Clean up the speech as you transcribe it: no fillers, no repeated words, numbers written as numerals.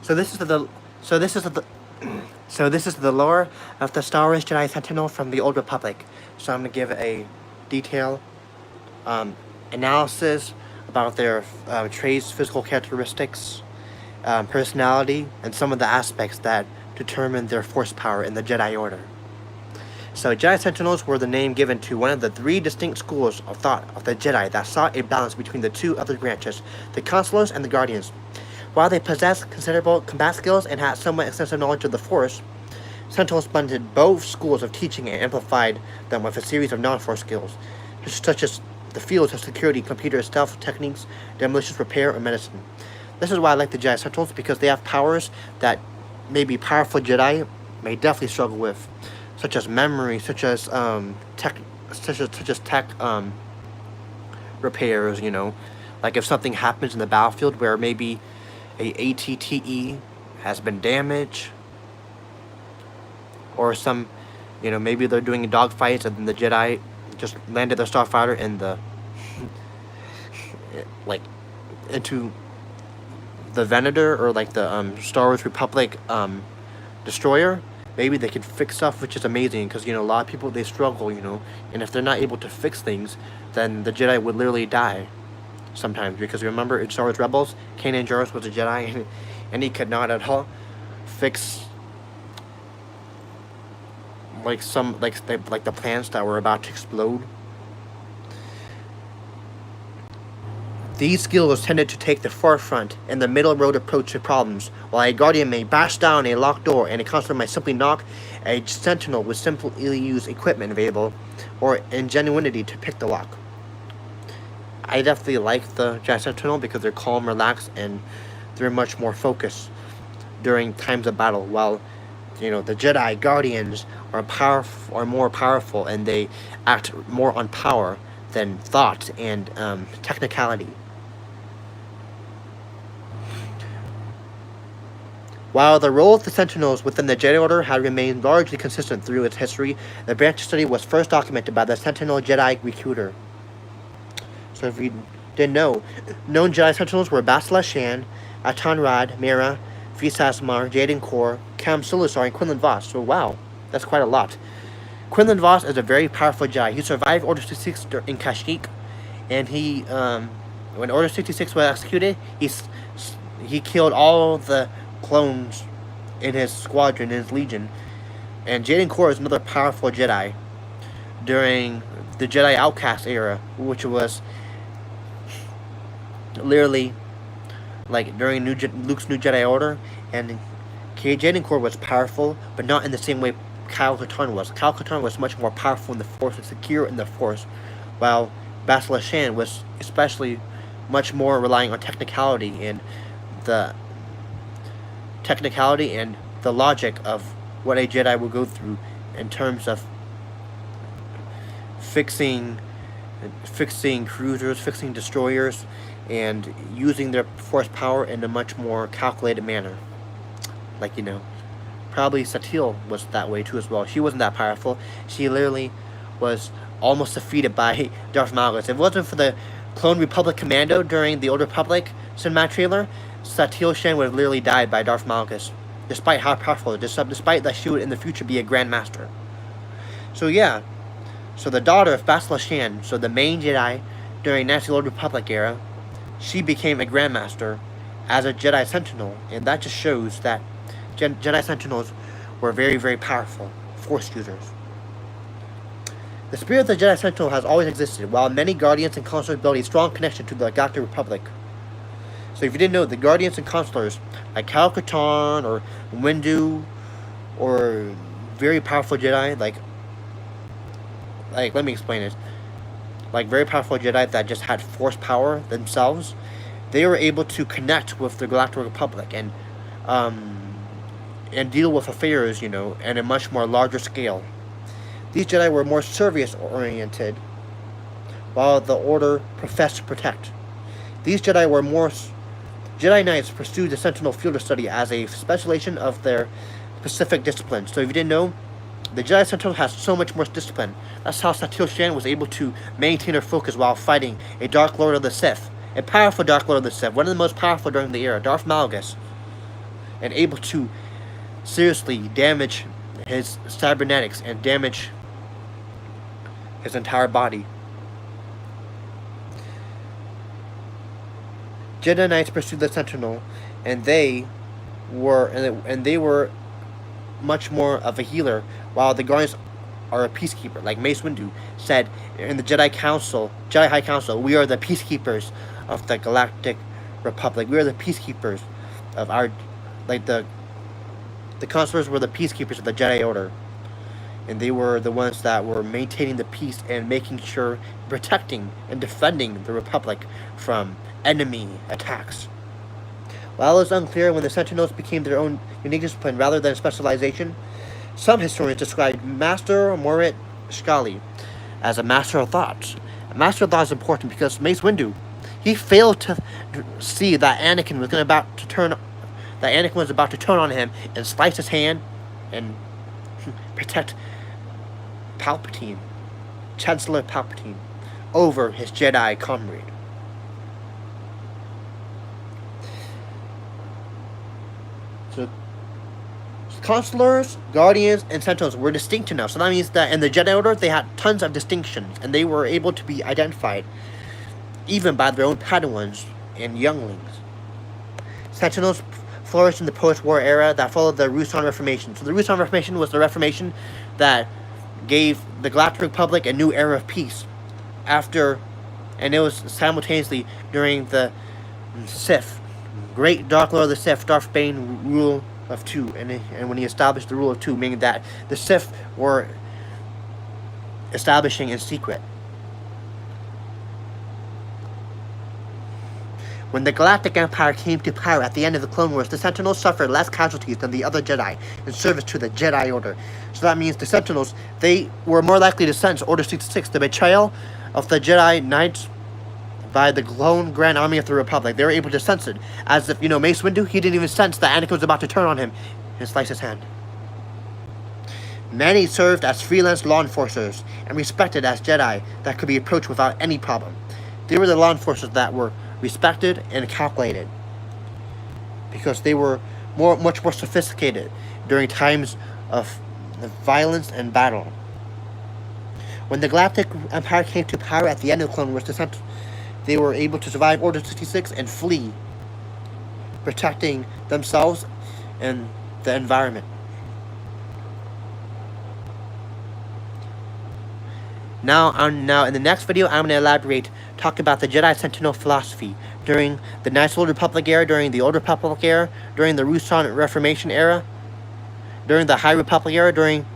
So this is the so this is the so this is the lore of the Star Wars Jedi Sentinel from the Old Republic. So I'm gonna give a detailed analysis about their traits, physical characteristics, personality, and some of the aspects that determine their force power in the Jedi Order. So Jedi Sentinels were the name given to one of the 3 distinct schools of thought of the Jedi that sought a balance between the 2 other branches, the Consuls and the Guardians. While they possessed considerable combat skills and had somewhat extensive knowledge of the Force, Sentinels blended both schools of teaching and amplified them with a series of non-Force skills, such as the fields of security, computer stealth techniques, demolitions, repair, or medicine. This is why I like the Jedi Sentinels, because they have powers that maybe powerful Jedi may definitely struggle with, such as memory, such as tech repairs. You know, like if something happens in the battlefield where maybe a ATTE has been damaged, or some, you know, maybe they're doing dogfights and then the Jedi just landed their starfighter in the like into the VADER, or like the Star Wars Republic destroyer. Maybe they could fix stuff, which is amazing, because, you know, a lot of people, they struggle, you know, and if they're not able to fix things, then the Jedi would literally die sometimes. Because remember, in Star Wars Rebels, Kanan Jarrus was a Jedi, and he could not at all fix like some like the plants that were about to explode. These skills tended to take the forefront in the middle road approach to problems. While a Guardian may bash down a locked door and a Consular might simply knock, a Sentinel would simply use equipment available or ingenuity to pick the lock. I definitely like the Jedi Sentinel because they're calm, relaxed, and they're much more focused during times of battle. While, you know, the Jedi Guardians are more powerful, and they act more on power than thought and technicality. While the role of the Sentinels within the Jedi Order had remained largely consistent through its history, the branch study was first documented by the Sentinel Jedi Recruiter. So if you didn't know, known Jedi Sentinels were Bastila Shan, Atan Rad, Mira, Visasmar, Jaden Kor, Cam Sulusar, and Quinlan Voss. So wow, that's quite a lot. Quinlan Voss is a very powerful Jedi. He survived Order 66 in Kashyyyk, and he, when Order 66 was executed, he killed all the clones in his squadron, in his legion. And Jaden Kor is another powerful Jedi during the Jedi Outcast era, which was literally like during Luke's New Jedi Order. And Jaden Kor was powerful, but not in the same way Kyle Katarn was. Kyle Katarn was much more powerful in the Force and secure in the Force, while Bastila Shan was especially much more relying on technicality and the logic of what a Jedi will go through in terms of fixing cruisers, fixing destroyers, and using their Force power in a much more calculated manner. Like, you know, probably Satele was that way too as well. She wasn't that powerful. She literally was almost defeated by Darth Malgus. If it wasn't for the Clone Republic Commando during the Old Republic cinematic trailer, Satele Shan would have literally died by Darth Malgus, despite how powerful, despite that she would in the future be a Grandmaster. So yeah, so the daughter of Bastila Shan, so the main Jedi during the Old Republic era, she became a Grandmaster as a Jedi Sentinel, and that just shows that Jedi Sentinels were very, very powerful Force users. The spirit of the Jedi Sentinel has always existed, while many Guardians and Consulars built a strong connection to the Galactic Republic. So if you didn't know, the Guardians and Consulars, like Kyle Katarn or Windu, or very powerful Jedi, like let me explain it. Like very powerful Jedi that just had Force power themselves, they were able to connect with the Galactic Republic and deal with affairs, you know, at a much more larger scale. These Jedi were more service-oriented, while the Order professed to protect. These Jedi were more... Jedi Knights pursued the Sentinel field of study as a specialization of their specific discipline. So if you didn't know, the Jedi Sentinel has so much more discipline. That's how Satele Shan was able to maintain her focus while fighting a Dark Lord of the Sith. A powerful Dark Lord of the Sith, one of the most powerful during the era, Darth Malgus. and able to seriously damage his cybernetics and damage his entire body. Jedi Knights pursued the Sentinel, and they were much more of a healer, while the Guardians are a peacekeeper. Like Mace Windu said in the Jedi High Council, we are the peacekeepers of the Galactic Republic. We are the peacekeepers of our, like the counselors were the peacekeepers of the Jedi Order, and they were the ones that were maintaining the peace and making sure, protecting and defending the Republic from enemy attacks. While it is unclear when the Sentinels became their own unique discipline rather than specialization, some historians describe Master Morit Shkali as a master of thought. A master of thought is important because Mace Windu, he failed to see that Anakin was about to turn on him and slice his hand and protect Palpatine, Chancellor Palpatine, over his Jedi comrade. So, Consulars, Guardians, and Sentinels were distinct enough. So that means that in the Jedi Order, they had tons of distinctions, and they were able to be identified even by their own Padawans and younglings. Sentinels flourished in the post-war era that followed the Rusan Reformation. So the Rusan Reformation was the Reformation that gave the Galactic Republic a new era of peace after, and it was simultaneously during the SITH, Great Dark Lord of the Sith, Darth Bane rule of two, and when he established the rule of two, meaning that the Sith were establishing in secret. When the Galactic Empire came to power at the end of the Clone Wars, the Sentinels suffered less casualties than the other Jedi in service to the Jedi Order. So that means the Sentinels, they were more likely to sense Order 66, the betrayal of the Jedi Knights by the Clone Grand Army of the Republic. They were able to sense it. As if, Mace Windu, he didn't even sense that Anakin was about to turn on him and slice his hand. Many served as freelance law enforcers and respected as Jedi that could be approached without any problem. They were the law enforcers that were respected and calculated because they were much more sophisticated during times of violence and battle. When the Galactic Empire came to power at the end of the Clone Wars, they were able to survive Order 66 and flee, protecting themselves and the environment. Now in the next video, I'm going to elaborate, talk about the Jedi Sentinel philosophy during the Knights Old Republic era, during the Old Republic era, during the Rusan Reformation era, during the High Republic era, during